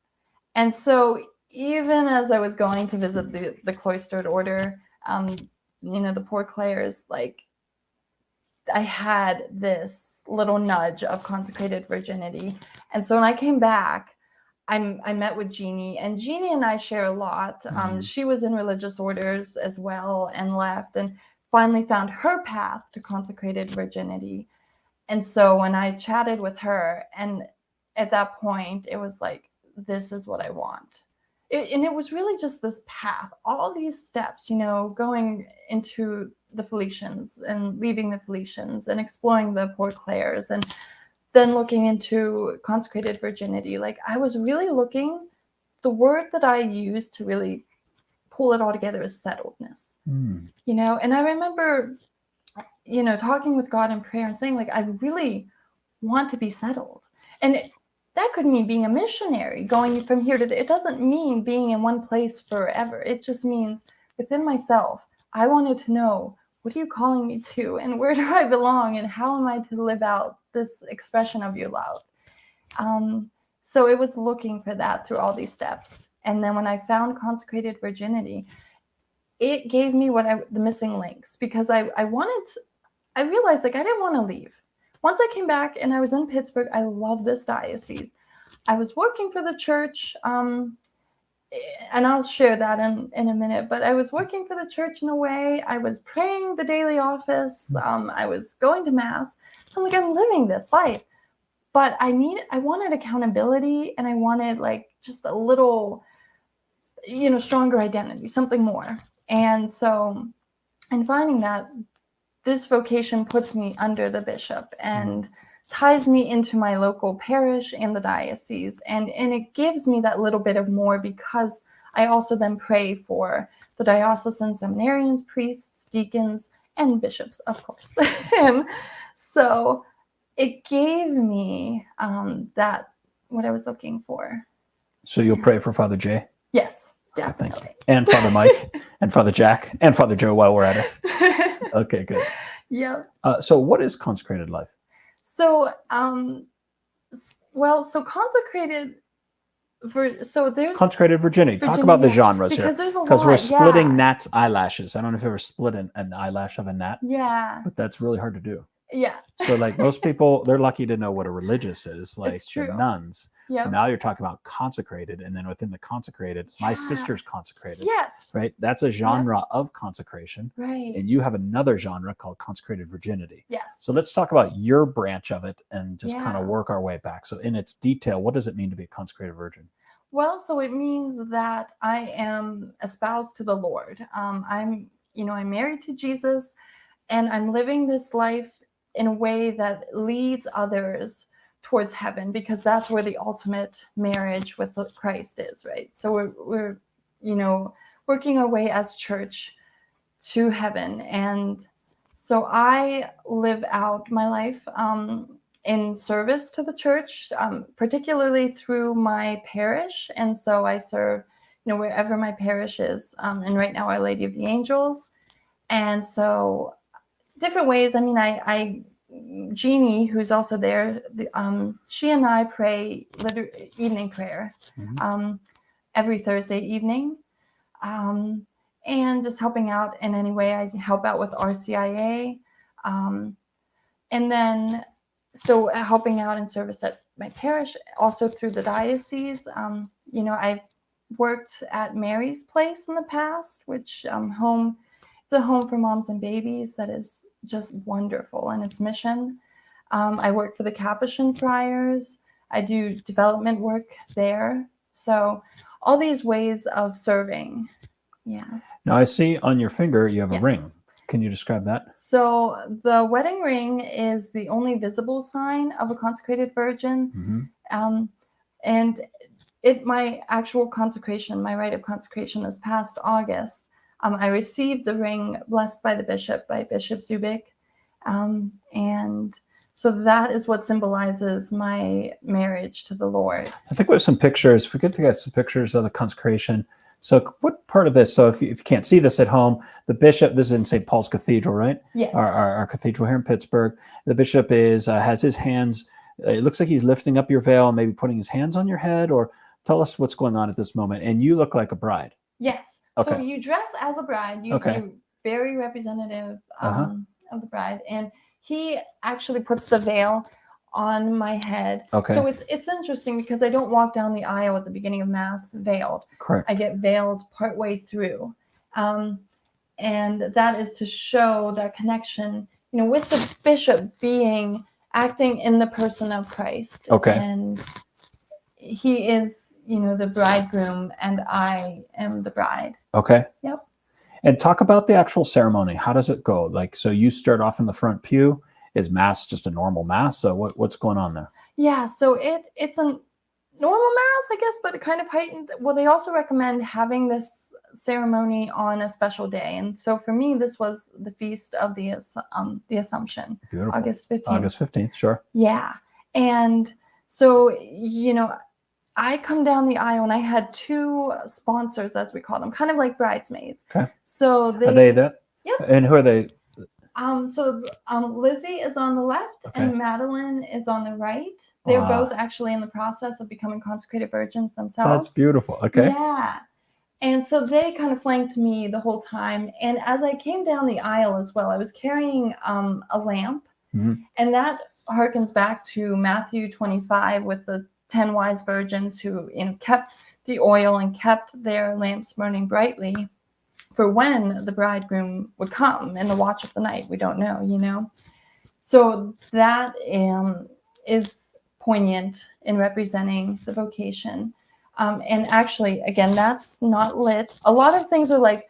And so even as I was going to visit the cloistered order, the Poor Clares, like, I had this little nudge of consecrated virginity. And so when I came back, I met with Jeannie, and Jeannie and I share a lot. She was in religious orders as well and left, and finally found her path to consecrated virginity. And so when I chatted with her, and at that point, it was like, this is what I want. And it was really just this path, all these steps, going into the Felicians and leaving the Felicians and exploring the Poor Clares, and then looking into consecrated virginity. Like, I was really looking, the word that I used to really pull it all together is settledness. Mm. You know, and I remember, you know, talking with God in prayer and saying, like, I really want to be settled. And that could mean being a missionary, going from here to there. It doesn't mean being in one place forever. It just means within myself, I wanted to know, what are you calling me to? And where do I belong? And how am I to live out this expression of your love? So it was looking for that through all these steps. And then when I found consecrated virginity, it gave me the missing links, because I realized, like, I didn't want to leave. Once I came back and I was in Pittsburgh, I love this diocese. I was working for the church, and I'll share that in a minute, but I was working for the church in a way. I was praying the daily office. I was going to mass. So I'm like, I'm living this life. But I wanted accountability, and I wanted, like, just a little, you know, stronger identity, something more. And so, in finding that, this vocation puts me under the bishop and ties me into my local parish and the diocese. And it gives me that little bit of more, because I also then pray for the diocesan seminarians, priests, deacons, and bishops, of course. And so it gave me that, what I was looking for. So you'll pray for Father Jay? Yes, Okay, definitely. thank you. And Father Mike and Father Jack and Father Joe while we're at it. Okay, good. Yeah. So what is consecrated life? So, so consecrated. There's Consecrated virginity. Talk about the genres because here. there's a Because lot, we're splitting yeah. gnats' eyelashes. I don't know if you've ever split an eyelash of a gnat, Yeah. but that's really hard to do. Yeah. So, like, most people, they're lucky to know what a religious is, like It's true. the nuns. Yeah. Now you're talking about consecrated, and then within the consecrated, my sister's consecrated. Yes. Right? That's a genre of consecration. Right. And you have another genre called consecrated virginity. Yes. So let's talk about your branch of it and just kind Yeah. of work our way back. So in its detail, what does it mean to be a consecrated virgin? Well, so it means that I am espoused to the Lord. I'm married to Jesus, and I'm living this life in a way that leads others towards heaven, because that's where the ultimate marriage with Christ is, right? So we're working our way as church to heaven. And so I live out my life in service to the church, particularly through my parish. And so I serve, wherever my parish is. And right now, Our Lady of the Angels. And so different ways. I mean, Jeannie, who's also there, she and I pray evening prayer every Thursday evening. And just helping out in any way. I help out with RCIA. And then, so helping out in service at my parish, also through the diocese. I've worked at Mary's Place in the past, which it's a home for moms and babies that is just wonderful in its mission. I work for the Capuchin Friars. I do development work there. So all these ways of serving. Yeah. Now I see on your finger you have Yes. a ring. Can you describe that? So the wedding ring is the only visible sign of a consecrated virgin. Mm-hmm. And my actual consecration, my rite of consecration this past August, I received the ring blessed by Bishop Zubik. And so that is what symbolizes my marriage to the Lord. I think we have some pictures. If we get to get some pictures of the consecration. So what part of this, so if you can't see this at home, the bishop, this is in St. Paul's Cathedral, right? Yes. Our cathedral here in Pittsburgh. The bishop has his hands, it looks like he's lifting up your veil and maybe putting his hands on your head, or tell us what's going on at this moment. And you look like a bride. Yes. Okay. So you dress as a bride. You're very representative of the bride. And he actually puts the veil on my head. Okay. So it's interesting because I don't walk down the aisle at the beginning of Mass veiled. Correct. I get veiled partway through. And that is to show that connection, with the bishop acting in the person of Christ. Okay. And he is, the bridegroom, and I am the bride. Okay. Yep. And talk about the actual ceremony. How does it go? Like, so you start off in the front pew. Is Mass just a normal Mass? So what's going on there? Yeah, so it's a normal mass, I guess, but it kind of heightened. Well, they also recommend having this ceremony on a special day, and so for me, this was the feast of the Assumption, Beautiful. August 15th. August 15th, sure. Yeah, and so I come down the aisle, and I had two sponsors, as we call them, kind of like bridesmaids. Okay. So Are they that? Yep. And who are they? Lizzie is on the left, Okay. and Madeline is on the right. They're Wow. both actually in the process of becoming consecrated virgins themselves. That's beautiful. Okay. Yeah. And so they kind of flanked me the whole time. And as I came down the aisle as well, I was carrying a lamp. Mhm. And that harkens back to Matthew 25 with the 10 wise virgins who kept the oil and kept their lamps burning brightly for when the bridegroom would come in the watch of the night. We don't know. So that is poignant in representing the vocation. And actually, again, that's not lit. A lot of things are like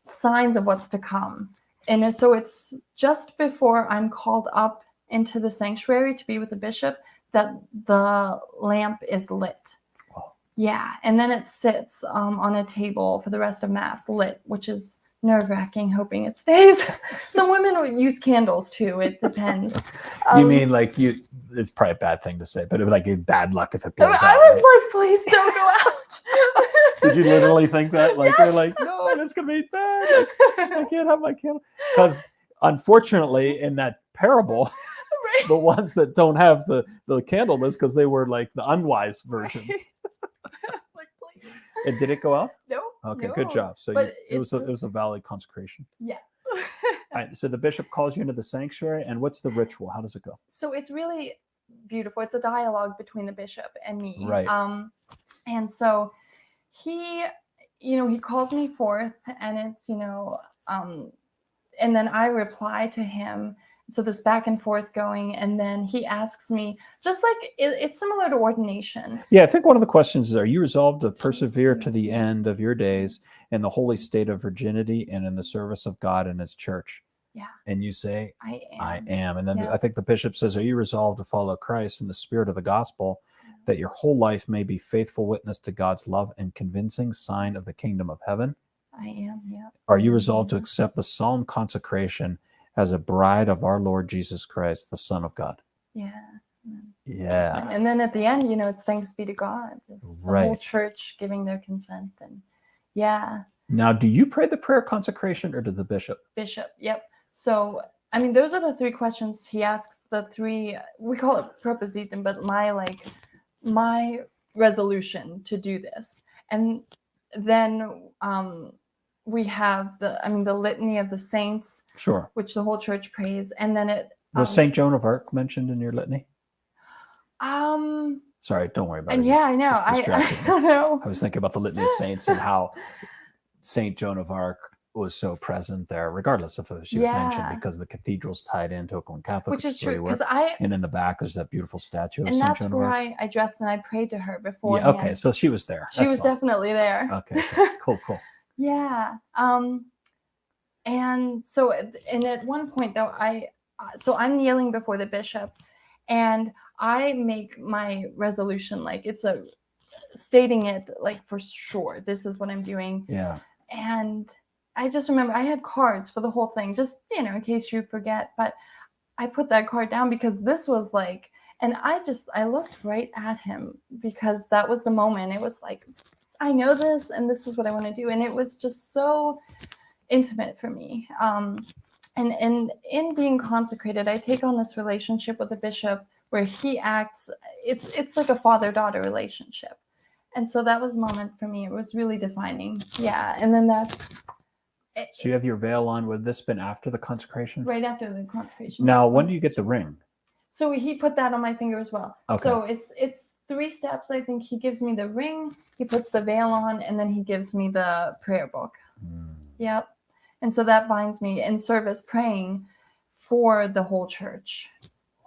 signs of what's to come. And so it's just before I'm called up into the sanctuary to be with the bishop that the lamp is lit. Wow. Yeah. And then it sits on a table for the rest of Mass lit, which is nerve-wracking, hoping it stays. Some women would use candles too. It depends. You mean like it's probably a bad thing to say, but it was like bad luck if it blows out. I was like, please don't go out. Did you literally think that? Like, Yes. You're like, no, this could be bad. I can't have my candle. Because unfortunately, in that parable, Right. the ones that don't have the candle is because they were like the unwise virgins. Like, please. And did it go out? No. Okay, no. good job. So But it was a valid consecration. Yeah. All right, so the bishop calls you into the sanctuary, and what's the ritual? How does it go? So it's really beautiful. It's a dialogue between the bishop and me. Right. And so he calls me forth, and it's, and then I reply to him. So this back and forth going, and then he asks me, just like it's similar to ordination. Yeah, I think one of the questions is, are you resolved to persevere to the end of your days in the holy state of virginity and in the service of God and his church? Yeah. And you say, I am. I am. And then Yeah. I think the bishop says, are you resolved to follow Christ in the spirit of the gospel, that your whole life may be faithful witness to God's love and convincing sign of the kingdom of heaven? I am, yeah. Are you resolved to accept the solemn consecration as a bride of our Lord Jesus Christ, the Son of God? Yeah. Yeah. And then at the end, it's thanks be to God. The Right. whole church giving their consent. And yeah. Now, do you pray the prayer of consecration or to the bishop? Bishop, yep. So, those are the three questions he asks, the three, we call it propositum, but my resolution to do this. And then we have the litany of the saints, Sure. which the whole church prays. And then it Was St. Joan of Arc mentioned in your litany? Sorry, don't worry about it. And yeah, I know. Just I distracted me. don't know. I was thinking about the Litany of Saints and how St. Joan of Arc was so present there, regardless of if she was mentioned, Yeah. because the cathedral's tied into Oakland Catholic. Which is where true, you work. because And in the back, there's that beautiful statue of and St. that's Joan of where Arc. I dressed and I prayed to her before. Yeah, okay, so she was there. She was definitely there. Okay, cool. Yeah. And so, and at one point though, I'm kneeling before the bishop, and I make my resolution, like it's stating it like for sure, this is what I'm doing. Yeah. And I just remember I had cards for the whole thing, just, in case you forget, but I put that card down because this was like, and I looked right at him because that was the moment. It was like, I know this and this is what I want to do. And it was just so intimate for me. And in being consecrated, I take on this relationship with the bishop where he acts, it's like a father-daughter relationship. And so that was a moment for me. It was really defining. Yeah. And then So you have your veil on. Would this been after the consecration? Right after the consecration. Now, when do you get the ring? So he put that on my finger as well. Okay. So it's 3 steps. I think he gives me the ring, he puts the veil on, and then he gives me the prayer book. Yep. And so that binds me in service, praying for the whole church.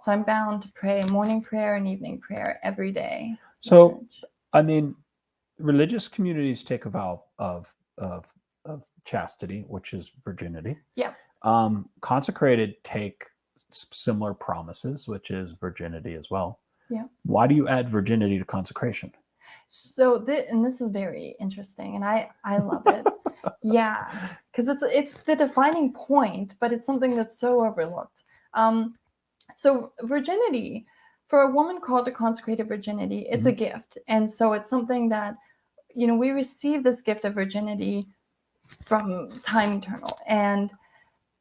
So I'm bound to pray morning prayer and evening prayer every day. So, I mean, religious communities take a vow of chastity, which is virginity. Yeah. Consecrated take similar promises, which is virginity as well. Yeah. Why do you add virginity to consecration? So this is very interesting, and I love it. Yeah, because it's the defining point, but it's something that's so overlooked. So virginity, for a woman called to consecrated virginity, it's a gift, and so it's something that we receive this gift of virginity from time eternal, and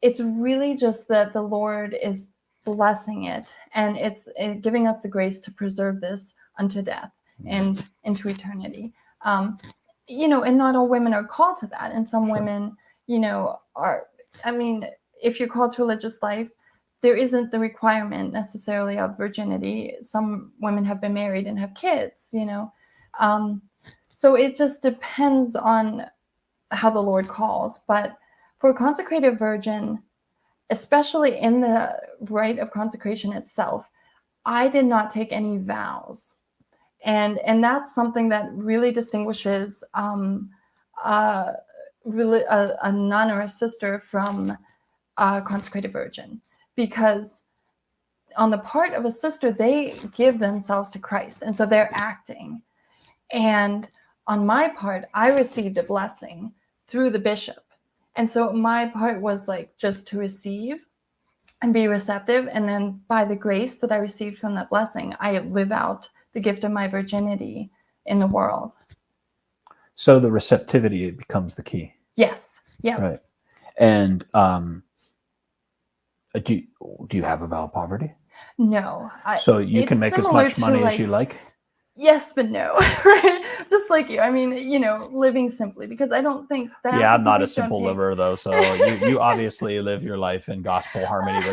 it's really just that the Lord is blessing it, and it's giving us the grace to preserve this unto death and into eternity. And not all women are called to that, and some women, are. I mean, if you're called to religious life, there isn't the requirement necessarily of virginity. Some women have been married and have kids, so it just depends on how the Lord calls. But for a consecrated virgin, especially in the rite of consecration itself, I did not take any vows. And that's something that really distinguishes really a nun or a sister from a consecrated virgin, because on the part of a sister, they give themselves to Christ, and so they're acting. And on my part, I received a blessing through the bishop, and so my part was like just to receive and be receptive, and then by the grace that I received from that blessing, I live out the gift of my virginity in the world. So the receptivity becomes the key. Yes. Yeah. Right. And do you have a vow of poverty? No. So you can make as much money as you like? Yes, but no. Right? Just like you. I mean, living simply, because I don't think that. Yeah, I'm not a simple liver though. So you obviously live your life in gospel harmony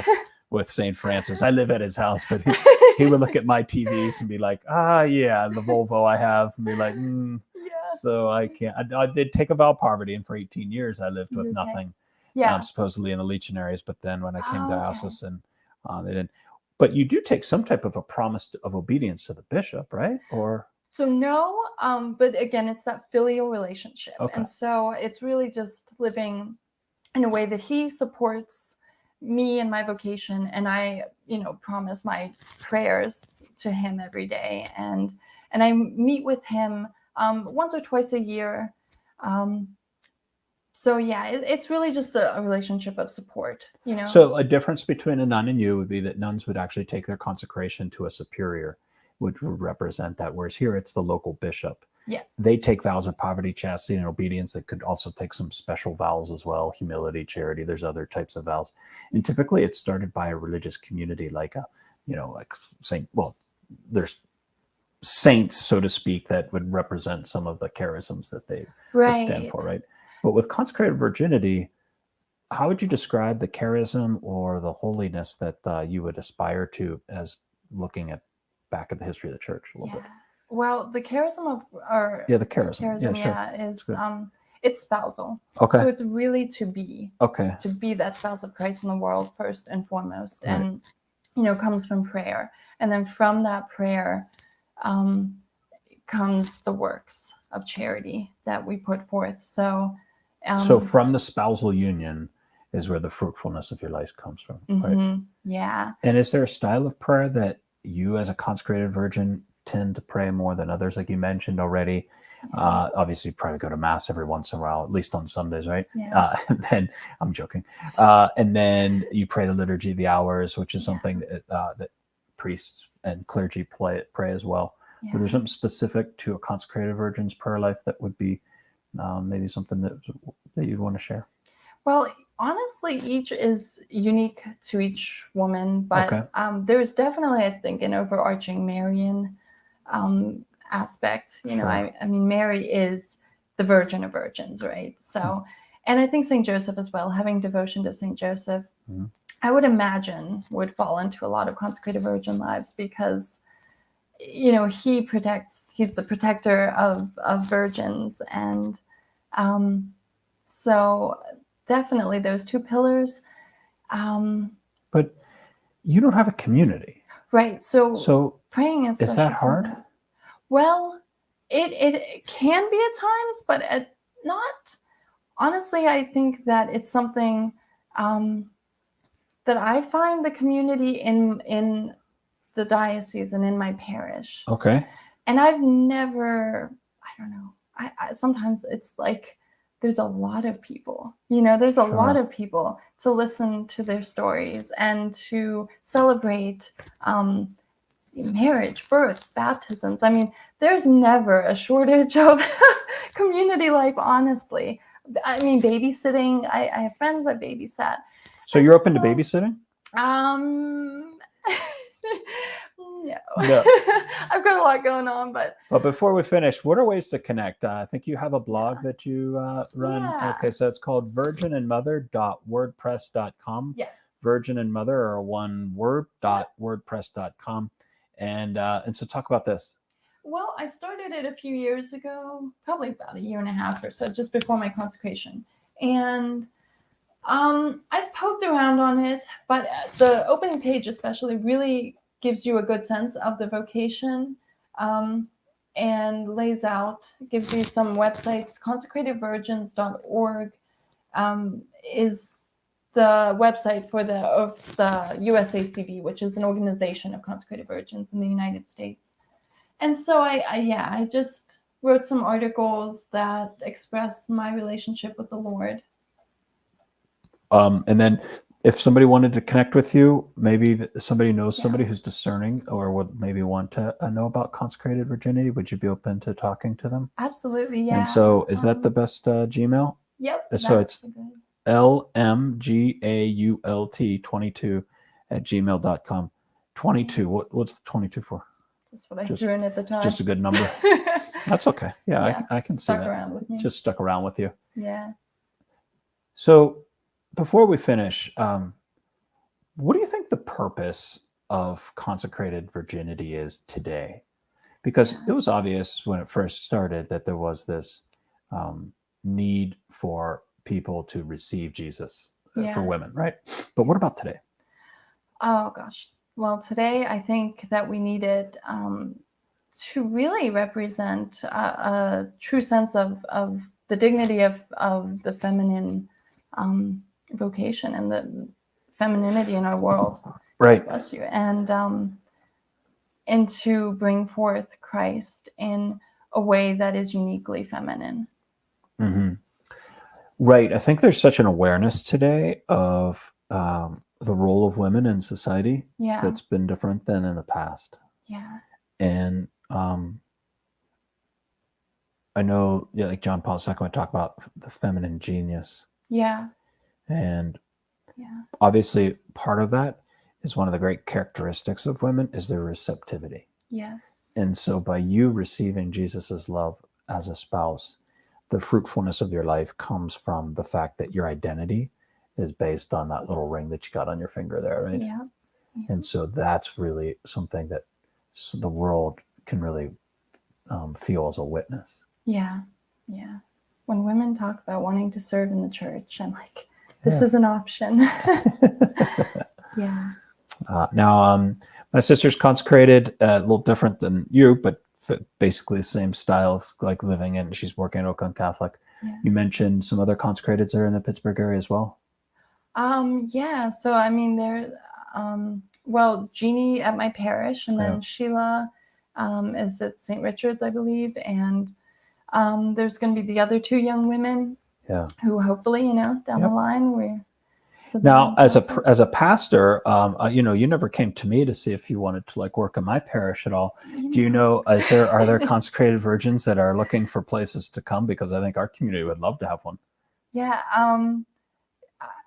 with St. Francis. I live at his house, but he would look at my TVs and be like, yeah, the Volvo I have, and be like, Yeah. So I can't. I did take a vow of poverty, and for 18 years I lived with Okay. nothing. Yeah. Supposedly in the legionaries, but then when I came to diocesan, they didn't. But you do take some type of a promise of obedience to the bishop, right? Or so no, but again, it's that filial relationship, and so it's really just living in a way that he supports me and my vocation, and I, promise my prayers to him every day, and I meet with him once or twice a year. So yeah, it's really just a relationship of support, So a difference between a nun and you would be that nuns would actually take their consecration to a superior, which would represent that, whereas here it's the local bishop. Yes. They take vows of poverty, chastity, and obedience. They could also take some special vows as well, humility, charity. There's other types of vows. And typically it's started by a religious community like like Saint, well, there's saints, so to speak, that would represent some of the charisms that they would stand for, right? But with consecrated virginity, how would you describe the charism or the holiness that you would aspire to, as looking back at the history of the church a little bit? Well, the charism the charism. Yeah, sure. It's spousal. Okay. So it's really to be that spouse of Christ in the world first and foremost, right. And comes from prayer, and then from that prayer comes the works of charity that we put forth. So from the spousal union is where the fruitfulness of your life comes from, right? Yeah. And is there a style of prayer that you, as a consecrated virgin, tend to pray more than others, like you mentioned already? Obviously, you probably go to mass every once in a while, at least on Sundays, right? Yeah. And then I'm joking. And then you pray the Liturgy of the Hours, which is something that priests and clergy pray as well. Yeah. But there's something specific to a consecrated virgin's prayer life that would be maybe something that you'd want to share? Well, honestly, each is unique to each woman, but there's definitely, I think, an overarching Marian aspect. Sure. I mean, Mary is the Virgin of Virgins, right? So, and I think St. Joseph as well, having devotion to St. Joseph, I would imagine would fall into a lot of consecrated virgin lives, because he's the protector of virgins, and so definitely those two pillars. But you don't have a community, right? So praying is that hard? Well, it can be at times, but not. Honestly, I think that it's something that I find the community in the diocese and in my parish. Okay. And I've never, I don't know, I sometimes it's like there's a lot of people, there's a lot of people to listen to their stories and to celebrate marriage, births, baptisms. I mean, there's never a shortage of community life, honestly. I mean, babysitting, I have friends that babysat. So you're open to babysitting? No. No. I've got a lot going on, but before we finish, what are ways to connect? I think you have a blog that you run. Yeah. Okay, so it's called virginandmother.wordpress.com. yes. Virgin and Mother are one word, .wordpress.com. And so talk about this. Well, I started it a few years ago, probably about a year and a half or so, just before my consecration. And I poked around on it, but the opening page especially really gives you a good sense of the vocation, and gives you some websites. ConsecratedVirgins.org is the website for the USACV, which is an organization of consecrated virgins in the United States. And so I just wrote some articles that express my relationship with the Lord. And then if somebody wanted to connect with you, maybe somebody knows somebody who's discerning or would maybe want to know about consecrated virginity, would you be open to talking to them? Absolutely, yeah. And so is that the best Gmail? Yep. So it's LMGAULT22@gmail.com. 22. What's the 22 for? Just what I drew in at the time. Just a good number. That's okay. Yeah, I can see that. Around with me. Just stuck around with you. Yeah. So before we finish, what do you think the purpose of consecrated virginity is today? Because it was obvious when it first started that there was this need for people to receive Jesus for women, right? But what about today? Oh, gosh. Well, today I think that we need it to really represent a true sense of the dignity of the feminine vocation and the femininity in our world. Right. Bless you. And to bring forth Christ in a way that is uniquely feminine. Mm-hmm. Right. I think there's such an awareness today of the role of women in society that's been different than in the past. Yeah. And I know, like John Paul II would talk about the feminine genius. Yeah. And obviously part of that is one of the great characteristics of women is their receptivity. Yes. And so by you receiving Jesus's love as a spouse, the fruitfulness of your life comes from the fact that your identity is based on that little ring that you got on your finger there, right? Yeah. And so that's really something that the world can really feel as a witness. Yeah. Yeah. When women talk about wanting to serve in the church, I'm like, this is an option. Yeah. Now, my sister's consecrated, a little different than you, but basically the same style of like living in. She's working at Oakland Catholic. Yeah. You mentioned some other consecrateds there in the Pittsburgh area as well. Yeah. So I mean, there. Well, Jeannie at my parish, and then Sheila is at St. Richard's, I believe, and there's going to be the other two young women. Yeah. Who hopefully, down the line we're. Now, as a pastor, you never came to me to see if you wanted to like work in my parish at all. Do you know, are there consecrated virgins that are looking for places to come? Because I think our community would love to have one. Yeah.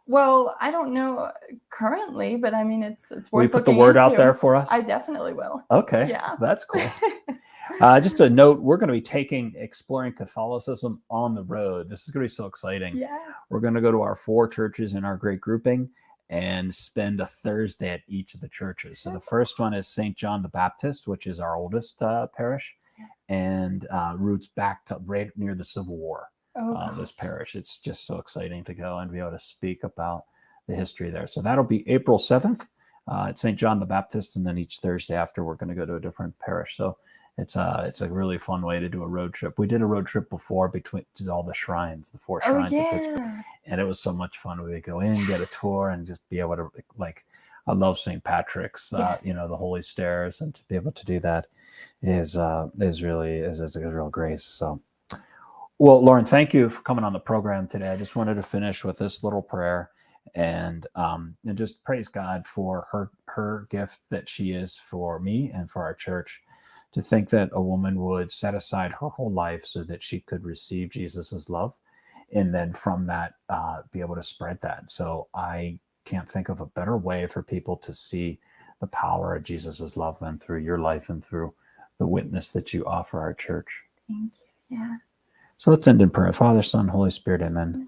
Well, I don't know currently, but I mean, it's worth. Will you put the word out there for us? I definitely will. Okay. Yeah. That's cool. Just a note, we're going to be exploring Catholicism on the road. This is going to be so exciting. Yeah. We're going to go to our 4 churches in our great grouping and spend a Thursday at each of the churches. So the first one is St. John the Baptist, which is our oldest parish, and roots back to right near the Civil War. This parish. It's just so exciting to go and be able to speak about the history there. So that'll be April 7th at St. John the Baptist. And then each Thursday after, we're going to go to a different parish. So it's a really fun way to do a road trip. We did a road trip before between to all the shrines, the 4 Oh shrines of Pittsburgh, yeah. and it was so much fun. We would go in, get a tour, and just be able to, like, I love St. Patrick's, Yes. the Holy Stairs, and to be able to do that is really is a real grace. So, well, Lauren, thank you for coming on the program today. I just wanted to finish with this little prayer, and just praise God for her gift that she is for me and for our church. To think that a woman would set aside her whole life so that she could receive Jesus's love, and then from that be able to spread that. So I can't think of a better way for people to see the power of Jesus's love than through your life and through the witness that you offer our church. Thank you. Yeah. So let's end in prayer. Father, Son, Holy Spirit, amen.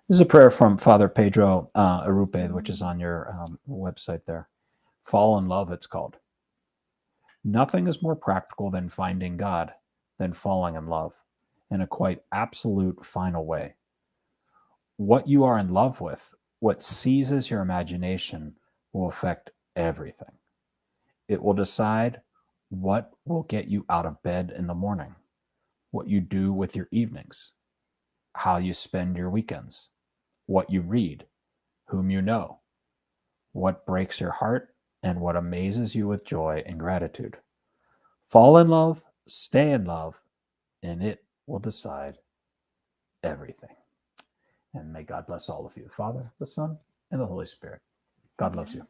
This is a prayer from Father Pedro Arupe, which is on your website there. Fall in Love, it's called. Nothing is more practical than finding God, than falling in love in a quite absolute final way. What you are in love with, what seizes your imagination, will affect everything. It will decide what will get you out of bed in the morning, what you do with your evenings, how you spend your weekends, what you read, whom you know, what breaks your heart, and what amazes you with joy and gratitude. Fall in love, stay in love, and it will decide everything. And may God bless all of you, the Father, the Son, and the Holy Spirit. God loves you.